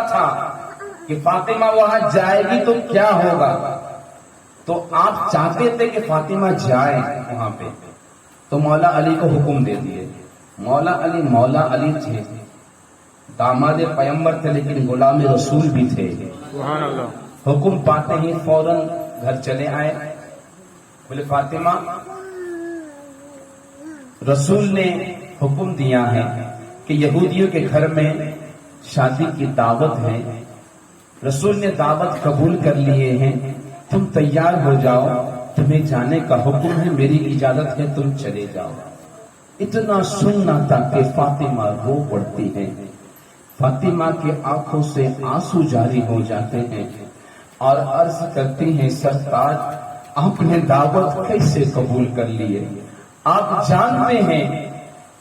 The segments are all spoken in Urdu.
تھا کہ فاطمہ وہاں جائے گی تو کیا ہوگا، تو آپ چاہتے تھے کہ فاطمہ جائے وہاں پہ، تو مولا علی کو حکم دے دیے۔ مولا علی تھے، داماد پیغمبر تھے لیکن غلام رسول بھی تھے۔ سبحان اللہ۔ حکم پاتے ہی فوراً گھر چلے آئے، بولے فاطمہ رسول نے حکم دیا ہے کہ یہودیوں کے گھر میں شادی کی دعوت ہے، رسول نے دعوت قبول کر لیے ہیں، تم تیار ہو جاؤ، تمہیں جانے کا حکم ہے، میری اجازت ہے، تم چلے جاؤ۔ اتنا سننا تھا کہ فاطمہ رو پڑتی ہے، فاطمہ کی آنکھوں سے آنسو جاری ہو جاتے ہیں اور عرض کرتی ہیں سرکار آپ نے دعوت کیسے قبول کر لیے؟ آپ جانتے ہیں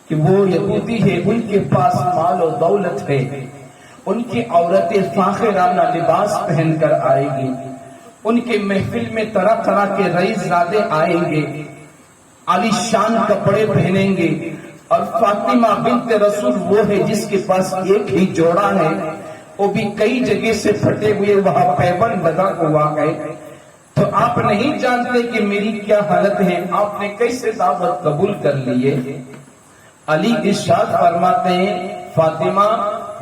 کہ وہ یہودی ہے، ان کے پاس مال و دولت ہے، ان کی عورتیں فاخرانہ لباس پہن کر آئے گی، ان کے محفل میں طرح طرح کے رئیس زادے آئیں گے، عالی شان کپڑے پہنیں گے، اور فاطمہ بنت رسول وہ ہے جس کے پاس ایک ہی جوڑا ہے، وہ بھی کئی جگہ سے پھٹے ہوئے وہاں پیبند لگا ہوا ہے، تو آپ نہیں جانتے کہ میری کیا حالت ہے، آپ نے کیسے دعوت قبول کر لیے؟ علی ارشاد فرماتے ہیں فاطمہ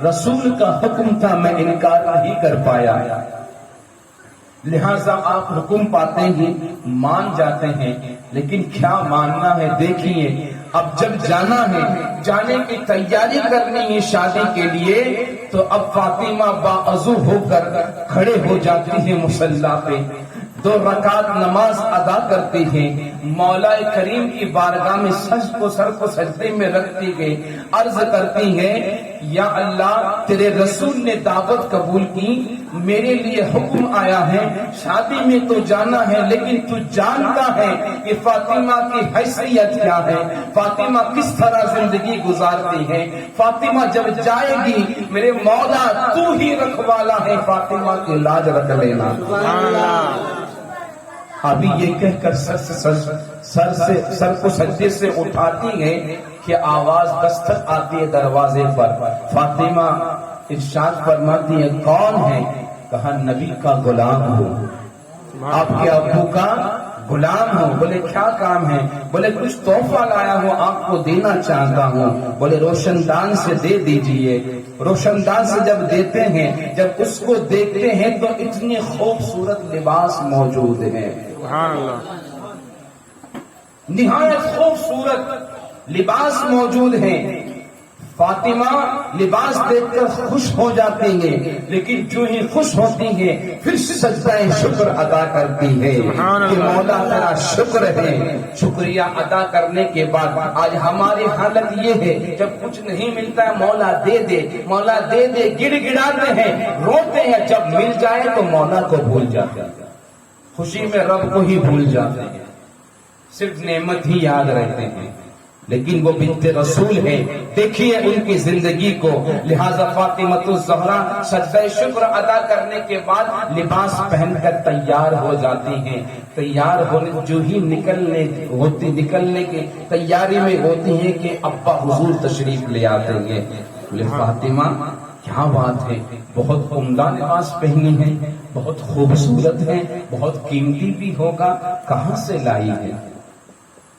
رسول کا حکم تھا، میں انکار نہیں کر پایا، لہذا آپ حکم پاتے ہی مان جاتے ہیں، لیکن کیا ماننا ہے دیکھیے، اب جب جانا ہے، جانے کی تیاری کرنی ہے شادی کے لیے، تو اب فاطمہ باوضو ہو کر کھڑے ہو جاتی ہیں مصلی پہ، 2 رکعت نماز ادا کرتی ہیں، مولا کریم کی بارگاہ میں سر کو سجدے میں رکھتی ہے، عرض کرتی ہے یا اللہ تیرے رسول نے دعوت قبول کی، میرے لیے حکم آیا ہے، شادی میں تو جانا ہے، لیکن تو جانتا ہے کہ فاطمہ کی حیثیت کیا ہے، فاطمہ کس طرح زندگی گزارتی ہے، فاطمہ جب جائے گی میرے مولا تو ہی رکھوالا ہے، فاطمہ کی لاج رکھ لینا۔ ابھی یہ کہہ کر سر کو سجدے سے اٹھاتی ہے کہ آواز دستک آتی ہے دروازے پر، فاطمہ ارشاد فرماتی ہے کون ہے؟ کہا نبی کا غلام ہوں، آپ کے ابو کا غلام ہوں۔ بولے کیا کام ہے؟ بولے کچھ تحفہ لایا ہوں، آپ کو دینا چاہتا ہوں۔ بولے روشن دان سے دے دیجئے۔ روشن دان سے جب دیتے ہیں، جب اس کو دیکھتے ہیں تو اتنی خوبصورت لباس موجود ہے، سبحان اللہ، نہایت خوبصورت لباس موجود ہے۔ فاطمہ لباس دیکھ کر خوش ہو جاتی ہیں، لیکن جو ہی خوش ہوتی ہیں پھر سجدہ شکر ادا کرتی ہے کہ مولا تیرا شکر ہے۔ شکریہ ادا کرنے کے بعد آج ہماری حالت یہ ہے جب کچھ نہیں ملتا ہے مولا دے دے، مولا دے دے، گڑ گڑاتے ہیں، روتے ہیں، جب مل جائے تو مولا کو بھول جاتے ہیں، خوشی میں رب کو ہی بھول جاتے ہیں، صرف نعمت ہی یاد رہتے ہیں، لیکن وہ بنت رسول ہے، دیکھیے ان کی زندگی کو۔ لہذا فاطمہ الزہرا سجدہ شکر ادا کرنے کے بعد لباس پہن کر تیار ہو جاتی ہیں، تیار ہونے جو ہی نکلنے کی تیاری میں ہوتی ہیں کہ ابا حضور تشریف لے آتے ہیں۔ بولے فاطمہ کیا بات ہے، بہت عمدہ لباس پہنی ہے، بہت خوبصورت ہے، بہت قیمتی بھی ہوگا، کہاں سے لائی ہے؟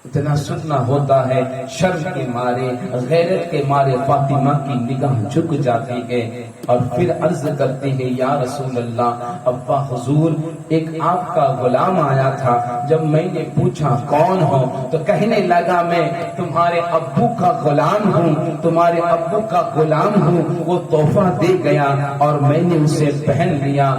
اتنا سننا ہوتا ہے، شرم کے مارے غیرت کے مارے فاطمہ کی نگاہ جھک جاتی ہے اور پھر عرض کرتی ہے یا رسول اللہ ابا حضور ایک آپ کا غلام آیا تھا، جب میں نے پوچھا کون ہو تو کہنے لگا میں تمہارے ابو کا غلام ہوں، تمہارے ابو کا غلام ہوں، وہ تحفہ دے گیا اور میں نے اسے پہن لیا۔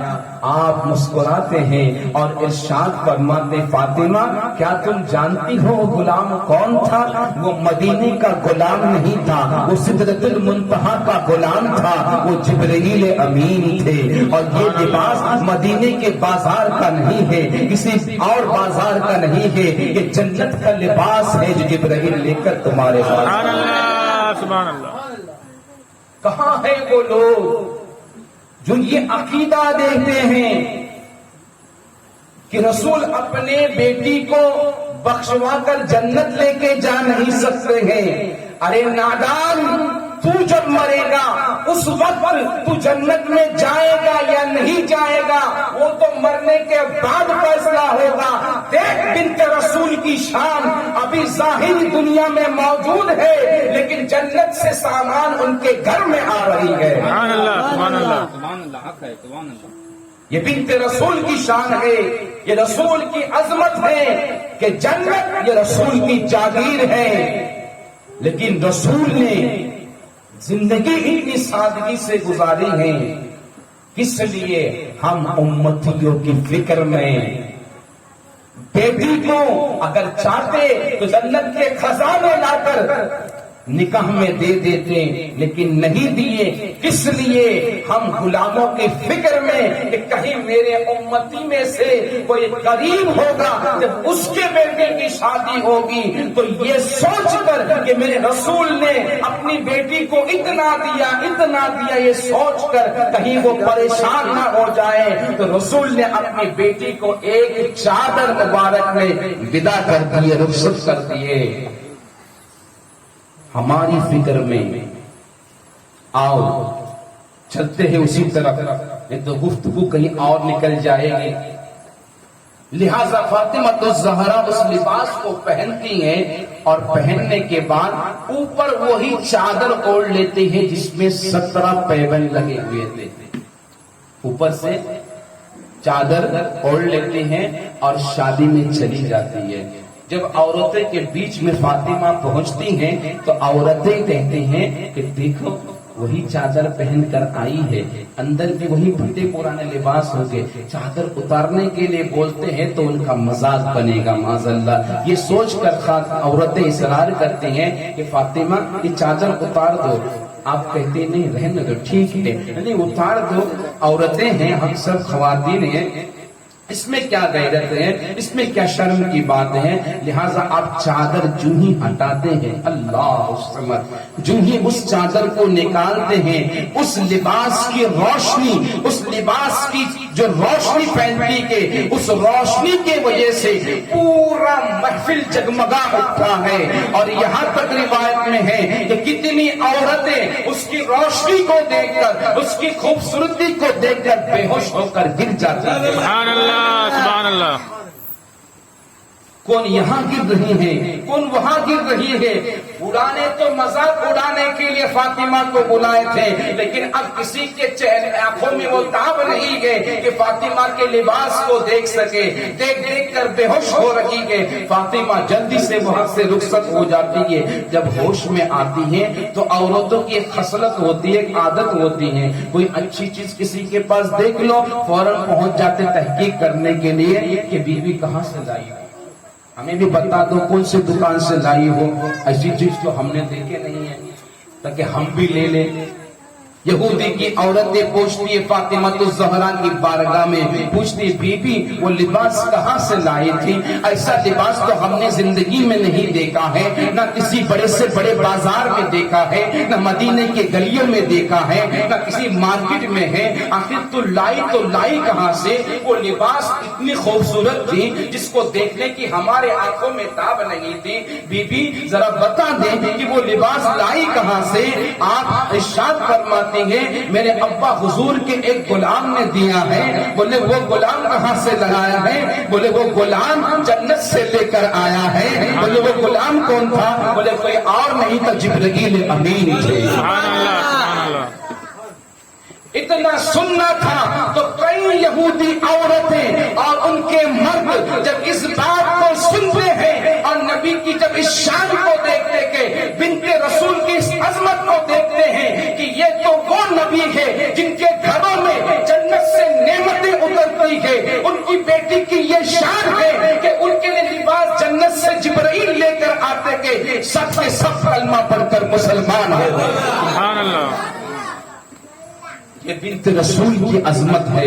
آپ مسکراتے ہیں اور ارشاد فرماتے فاطمہ کیا تم جانتی ہو وہ غلام کون تھا؟ وہ مدینے کا غلام نہیں تھا، وہ سدرۃ المنتہا کا غلام تھا، وہ جبرائیل امین تھے، اور یہ لباس مدینے کے بازار کا نہیں ہے، کسی اور بازار کا نہیں ہے، یہ جنت کا لباس ہے جو جبرائیل لے کر تمہارے پاس۔ سبحان اللہ، سبحان اللہ۔ کہاں ہے وہ لوگ جو یہ عقیدہ دیتے ہیں کہ رسول اپنے بیٹی کو بخشوا کر جنت لے کے جا نہیں سکتے ہیں؟ ارے نادان، تو جب مرے گا اس وقت تو جنت میں جائے گا یا نہیں جائے گا وہ تو مرنے کے بعد فیصلہ ہوگا. دیکھ بنت رسول کی شان ابھی ظاہری دنیا میں موجود ہے لیکن جنت سے سامان ان کے گھر میں آ رہی ہے. سبحان اللہ سبحان اللہ. سبحان اللہ حق ہے سبحان اللہ. یہ بنت رسول کی شان ہے, یہ رسول کی عظمت ہے کہ جنت یہ رسول کی جاگیر ہے. لیکن رسول نے زندگی اتنی سادگی سے گزاری ہے کس لیے؟ ہم امتیوں کی فکر میں بیٹی کو اگر چاہتے تو جنت کے خزانے لا کر نکاح میں دے دیتے لیکن نہیں دیے. کس لیے؟ ہم غلاموں کی فکر میں کہ کہیں میرے امتی میں سے کوئی غریب ہوگا جب اس کے بیٹے کی شادی ہوگی تو یہ سوچ کر کہ میرے رسول نے اپنی بیٹی کو اتنا دیا یہ سوچ کر کہیں وہ پریشان نہ ہو جائے تو رسول نے اپنی بیٹی کو ایک چادر مبارک میں ودا کر دیے, رخصت کر دیے. ہماری فکر میں آؤ چلتے ہیں اسی طرف, نہیں تو گفتگو کہیں اور نکل جائے گی. لہذا فاطمہ الزہرا اس لباس کو پہنتی ہیں اور پہننے کے بعد اوپر وہی چادر اوڑھ لیتے ہیں جس میں 17 پیبند لگے ہوئے تھے. اوپر سے چادر اوڑھ لیتے ہیں اور شادی میں چلی جاتی ہے. جب عورتیں کے بیچ میں فاطمہ پہنچتی ہیں تو عورتیں کہتے ہیں کہ دیکھو وہی چادر پہن کر آئی ہے, اندر بھی وہی پھٹے پرانے لباس ہو گئے. چادر اتارنے کے لیے بولتے ہیں تو ان کا مزاق بنے گا معاذ اللہ. یہ سوچ کر عورتیں اصرار کرتی ہیں کہ فاطمہ یہ چادر اتار دو. آپ کہتے نہیں رہنے دو, ٹھیک ہے نہیں اتار دو. عورتیں ہیں, ہم سب خواتین ہیں, اس میں کیا غیرت ہے, اس میں کیا شرم کی بات ہے. لہٰذا آپ چادر جو ہی ہٹاتے ہیں, اللہ الصمد, جو ہی اس چادر کو نکالتے ہیں اس لباس کی روشنی, اس لباس کی جو روشنی پھیلتی ہے اس روشنی کے وجہ سے پورا محفل جگمگا اٹھتا ہے. اور یہاں تک روایت میں ہے کہ کتنی عورتیں اس کی روشنی کو دیکھ کر, اس کی خوبصورتی کو دیکھ کر بے ہوش ہو کر گر جاتی ہیں. سبحان اللہ سبحان اللہ. کون یہاں گر رہی ہے, کون وہاں گر رہی ہے. اڑانے تو مذاق اڑانے کے لیے فاطمہ کو بلائے تھے لیکن اب کسی کے چہرے آنکھوں میں وہ تاب نہیں گئے کہ فاطمہ کے لباس کو دیکھ سکے. دیکھ کر بے ہوش ہو رہی ہے. فاطمہ جلدی سے وہاں سے رخصت ہو جاتی ہے. جب ہوش میں آتی ہے تو عورتوں کی ایک خصلت ہوتی ہے, ایک عادت ہوتی ہے, کوئی اچھی چیز کسی کے پاس دیکھ لو فوراً پہنچ جاتے تحقیق کرنے کے لیے کہ بیوی کہاں سے لائی, ہمیں بھی بتا دو کون سے دکان سے لائی ہو, ایسی چیز تو ہم نے دیکھے نہیں ہے تاکہ ہم بھی لے لیں. یہودی کی عورتیں پوچھتی ہے فاطمہ الزہرا کی بارگاہ میں, پوچھتی بی بی وہ لباس کہاں سے لائی تھی؟ ایسا لباس تو ہم نے زندگی میں نہیں دیکھا ہے, نہ کسی بڑے سے بڑے بازار میں دیکھا ہے, نہ مدینے کے گلیوں میں دیکھا ہے, نہ کسی مارکیٹ میں ہے. آخر تو لائی کہاں سے؟ وہ لباس اتنی خوبصورت تھی جس کو دیکھنے کی ہمارے آنکھوں میں تاب نہیں تھی. بی بی ذرا بتا دیں کہ وہ لباس لائی کہاں سے؟ آپ ارشاد فرماتے میرے ابا حضور کے ایک غلام نے دیا ہے. بولے وہ غلام کہاں سے لگایا ہے؟ بولے وہ غلام جنت سے لے کر آیا ہے. بولے وہ غلام کون تھا؟ بولے کوئی اور نہیں تھا, جبرائیل امین تھے. سبحان اللہ سبحان اللہ. اتنا سننا تھا تو کئی یہودی عورتیں اور ان کے مرد جب اس بات کو سنتے ہیں اور نبی کی جب اس شان کو دیکھتے کہ بنت رسول کی اس عظمت کو دیکھتے ہیں کہ یہ تو وہ نبی ہے جن کے گھروں میں جنت سے نعمتیں اترتی ہے, ان کی بیٹی کی یہ شان ہے کہ ان کے لیے لباس جنت سے جبرائیل لے کر آتے کہ سب کے سب کلمہ پڑھ کر مسلمان ہو. سبحان اللہ. یہ بنت رسول کی عظمت ہے,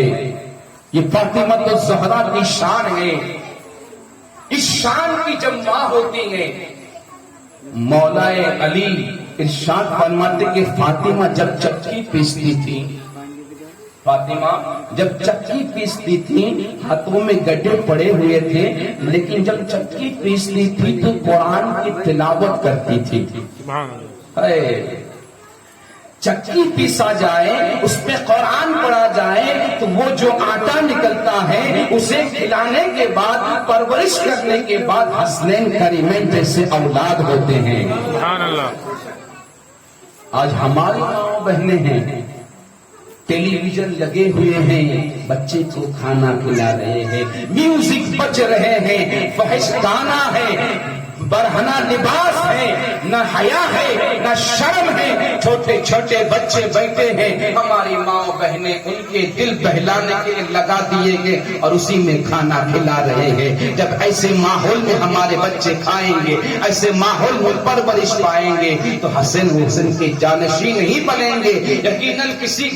یہ فاطمہ الزہرا کی شان ہے. اس شان کی جب ماں ہوتی ہے مولا علی ارشاد فرماتے کہ فاطمہ جب چکی پیستی تھی, فاطمہ جب چکی پیستی تھی ہاتھوں میں گڈھے پڑے ہوئے تھے لیکن جب چکی پیستی تھی تو قرآن کی تلاوت کرتی تھی. سبحان اللہ. چکی پیسا جائے، اس پہ قرآن پڑھا جائے، تو وہ جو آٹا نکلتا ہے اسے کھلانے کے بعد، پرورش کرنے کے بعد حسنین کریمین جیسے اولاد ہوتے ہیں۔ سبحان اللہ۔ آج ہماری ماں بہنیں ہیں، ٹیلی ویژن لگے ہوئے ہیں، بچے کو کھانا کھلا رہے ہیں، میوزک بج رہے ہیں، فحش گانا ہے، برہنہ لباس ہے، نہ حیا ہے نہ شرم ہے، چھوٹے چھوٹے بچے بیٹھے ہیں، ہماری ماں بہنیں ان کے دل بہلانے کے لیے لگا دیے گئے اور اسی میں کھانا کھلا رہے ہیں۔ جب ایسے ماحول میں ہمارے بچے کھائیں گے، ایسے ماحول میں پرورش پائیں گے، تو حسن حسن کے جانشین نہیں بنیں گے، یقیناً کسی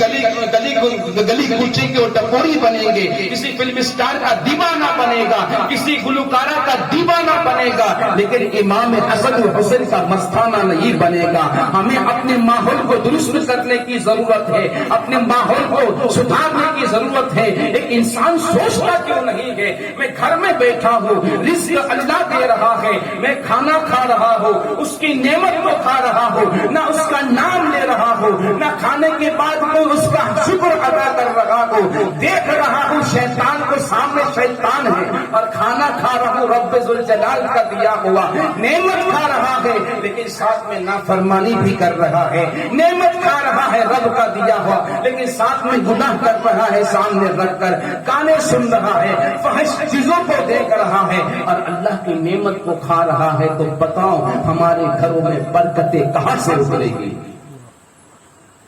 گلی کوچے کے ٹپوری بنیں گے، کسی فلم اسٹار کا دیوانہ بنے گا، کسی گلوکارہ کا دیوانہ بنے گا، لیکن امام حسن و حسین کا مستانہ نہیں بنے گا۔ ہمیں اپنے ماحول کو درست کرنے کی ضرورت ہے، اپنے ماحول کو سدھارنے کی ضرورت ہے۔ ایک انسان سوچتا کیوں نہیں ہے، میں گھر میں بیٹھا ہوں، رزق اللہ دے رہا ہے، میں کھانا کھا رہا ہوں، اس کی نعمت کو کھا رہا ہوں، نہ اس کا نام لے رہا ہوں، نہ کھانے کے بعد میں اس کا شکر ادا کر رہا ہوں، دیکھ رہا ہوں شیطان کو سامنے شیطان ہے، اور کھانا کھا رہا ہوں رب ذوالجلال کا دیا ہوا، نعمت کھا رہا ہے لیکن ساتھ میں نافرمانی بھی کر رہا ہے، نعمت کھا رہا ہے رب کا دیا ہوا لیکن ساتھ میں گناہ کر رہا ہے، سامنے رکھ کر گانے سن رہا ہے، فحش چیزوں کو دیکھ رہا ہے اور اللہ کی نعمت کو کھا رہا ہے، تو بتاؤ ہمارے گھروں میں برکتیں کہاں سے ابھرے گی؟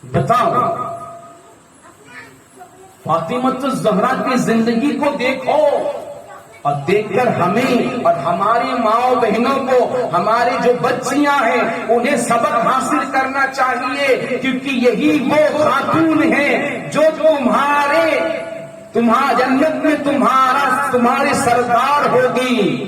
بتاؤ۔ فاطمہ الزہرا کی زندگی کو دیکھو اور دیکھ کر ہمیں اور ہماری ماں بہنوں کو، ہماری جو بچیاں ہیں انہیں سبق حاصل کرنا چاہیے، کیونکہ یہی وہ خاتون ہیں جو جنت میں تمہارے سردار ہوگی،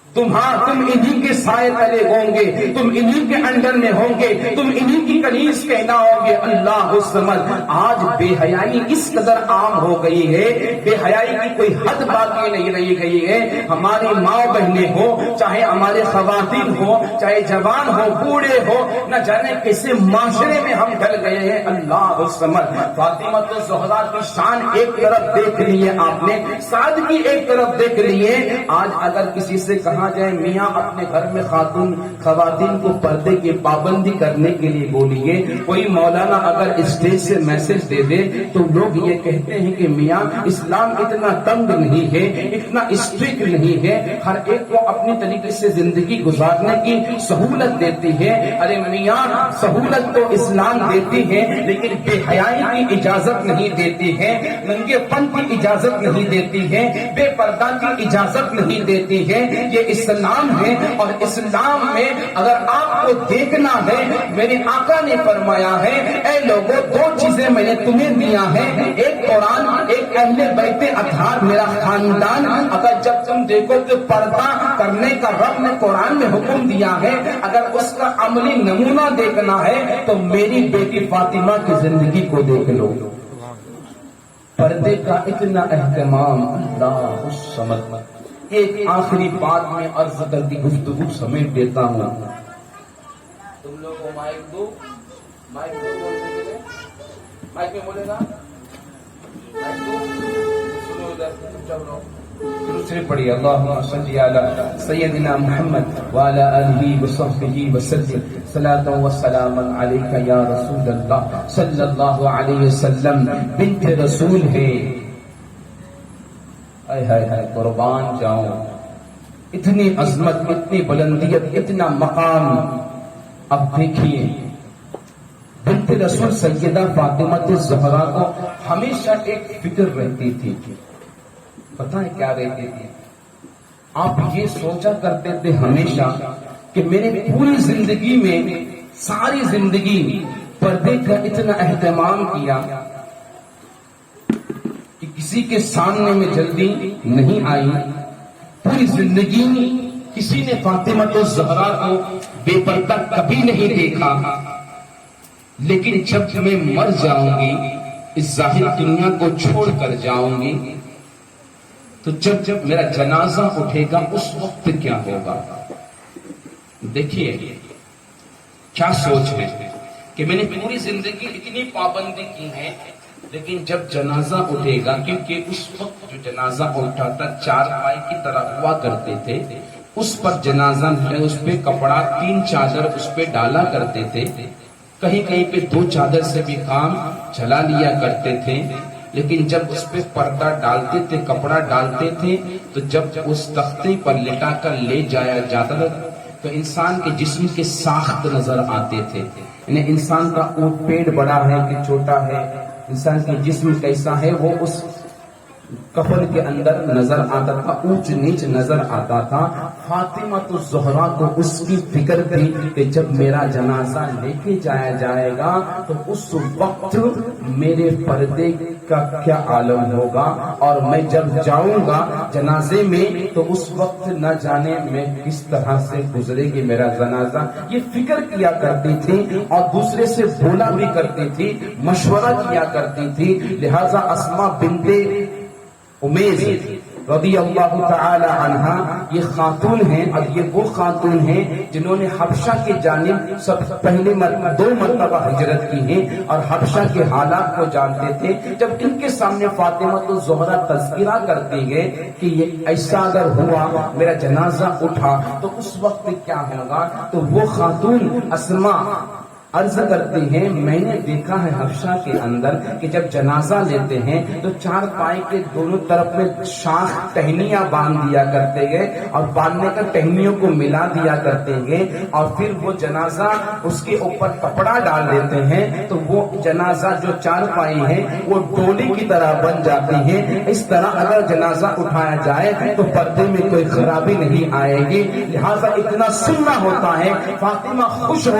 تم انہی کے سائے تلے ہوں گے، تم انہی کے انڈر میں ہوں گے، تم انہی کی کنیز کہلاؤ گے۔ اللہ الصمد۔ آج بے حیائی اس قدر عام ہو گئی ہے، بے حیائی کی کوئی حد باقی نہیں رہی گئی ہے۔ ہماری ماں بہنیں ہو، چاہے ہمارے خواتین ہو، چاہے جوان ہو، بوڑھے ہو، نہ جانے کیسے معاشرے میں ہم ڈل گئے ہیں۔ اللہ الصمد۔ فاطمہ الزہرا کی شان ایک طرف دیکھ لیے آپ نے، سادگی ایک طرف دیکھ لیے۔ آج اگر کسی سے کہا جائے میاں اپنے گھر میں خواتین کو پردے کی پابندی کرنے کے لیے بولیے، کوئی مولانا اگر اسٹیج سے میسج دے دے تو لوگ یہ کہتے ہیں کہ میاں اسلام اتنا تنگ نہیں ہے، اتنا اسٹرکٹ نہیں ہے، ہر ایک کو اپنی طریقے سے زندگی گزارنے کی سہولت دیتی ہے۔ ارے میاں سہولت تو اسلام دیتی ہے لیکن بے حیائی کی اجازت نہیں دیتی ہے، ننگے پن کی اجازت نہیں دیتی ہے، بے پردہ کی اجازت نہیں دیتی ہے۔ یہ اسلام ہے، اور اسلام میں اگر آپ کو دیکھنا ہے، میرے آقا نے فرمایا ہے اے لوگوں دو چیزیں میں نے تمہیں دیا ہے، ایک قرآن، ایک اہل بیت اطہار میرا خاندان۔ اگر جب تم دیکھو کہ پردہ کرنے کا رب نے قرآن میں حکم دیا ہے، اگر اس کا عملی نمونہ دیکھنا ہے تو میری بیٹی فاطمہ کی زندگی کو دیکھ لو۔ پردے کا اتنا اہتمام، اللہ الصمد۔ ایک آخری بات میں عرض کر کی گفتگو سمیٹ دیتا ہوں۔ تم لوگ کو مائک دو بولنے کے لیے، مائک میں بولے گا، مائک دو، سنو ادھر، چلو دوسرے پڑھیے اللہم صلی علی سیدنا محمد وعلی آلہ وصحبہ وسلم صلاۃ و سلام علیک یا رسول اللہ صلی اللہ علیہ وسلم۔ بنت رسول ہے، ہائے ہائے ہائے قربان جاؤں، اتنی عظمت، اتنی بلندیت، اتنا مقام۔ اب دیکھیے بنت رسول سیدہ فاطمہ الزہرا کو ہمیشہ ایک فکر رہتی تھی، پتہ ہے کیا رہتی تھی؟ آپ یہ سوچا کرتے تھے ہمیشہ کہ میں نے پوری زندگی میں، ساری زندگی پردے کا اتنا اہتمام کیا کہ کسی کے سامنے میں جلدی نہیں آئی، پوری زندگی کسی نے فاطمہ الزہرا کو بے پردہ کبھی نہیں دیکھا، لیکن جب میں مر جاؤں گی، اس ظاہر دنیا کو چھوڑ کر جاؤں گی، تو جب میرا جنازہ اٹھے گا اس وقت کیا ہوگا؟ دیکھیے کیا سوچ ہے۔ کہ میں نے پوری زندگی اتنی پابندی کی ہے، لیکن جب جنازہ اٹھے گا، کیونکہ اس وقت جو جنازہ اٹھا تھا چارپائی کی طرح ہوا کرتے تھے، اس پر جنازہ اس پہ کپڑا 3 چادر اس پہ ڈالا کرتے تھے، کہیں کہیں پہ 2 چادر سے بھی کام چلا لیا کرتے تھے، لیکن جب اس پہ پردہ ڈالتے تھے، کپڑا ڈالتے تھے، تو جب اس تختے پر لٹا کر لے جایا جاتا تھا تو انسان کے جسم کے ساخت نظر آتے تھے، یعنی انسان کا اونٹ پیڑ بڑا ہے کہ چھوٹا ہے، انسان کے جسم کیسا ہے، وہ اس کفن کے اندر نظر آتا تھا، اونچ نیچ نظر آتا تھا۔ فاطمہ تو زہرا کو اس کی فکر تھی کہ جب میرا جنازہ لے کے جایا جائے گا تو اس وقت میرے پردے کا کیا عالم ہوگا، اور میں جب جاؤں گا جنازے میں تو اس وقت نہ جانے میں کس طرح سے گزرے گی میرا جنازہ، یہ فکر کیا کرتی تھی اور دوسرے سے بولا بھی کرتی تھی، مشورہ کیا کرتی تھی۔ لہذا اسماء بنت امیز رضی اللہ تعالی عنہا یہ خاتون ہیں، اور یہ وہ خاتون ہیں جنہوں نے حبشہ کی جانب سب پہلے 2 مرتبہ ہجرت کی ہے اور حبشہ کے حالات کو جانتے تھے۔ جب ان کے سامنے فاطمہ تو زہرا تذکرہ کرتی گئے کہ یہ ایسا اگر ہوا، میرا جنازہ اٹھا تو اس وقت کیا ہوگا، تو وہ خاتون اسماء عرض کرتے ہیں میں نے دیکھا ہے حبشہ کے اندر کہ جب جنازہ لیتے ہیں تو 4 پائے کے دونوں طرف میں شاخ ٹہنیاں باندھ دیا کرتے گئے، اور باندھنے کا ٹہنیوں کو ملا دیا کرتے گئے، اور پھر وہ جنازہ اس کے اوپر کپڑا ڈال دیتے ہیں تو وہ جنازہ جو 4 پائی ہے وہ ڈولی کی طرح بن جاتی ہے۔ اس طرح اگر جنازہ اٹھایا جائے تو پردے میں کوئی خرابی نہیں آئے گی، لہذا اتنا سننا ہوتا ہے۔ فاطمہ خوش ہو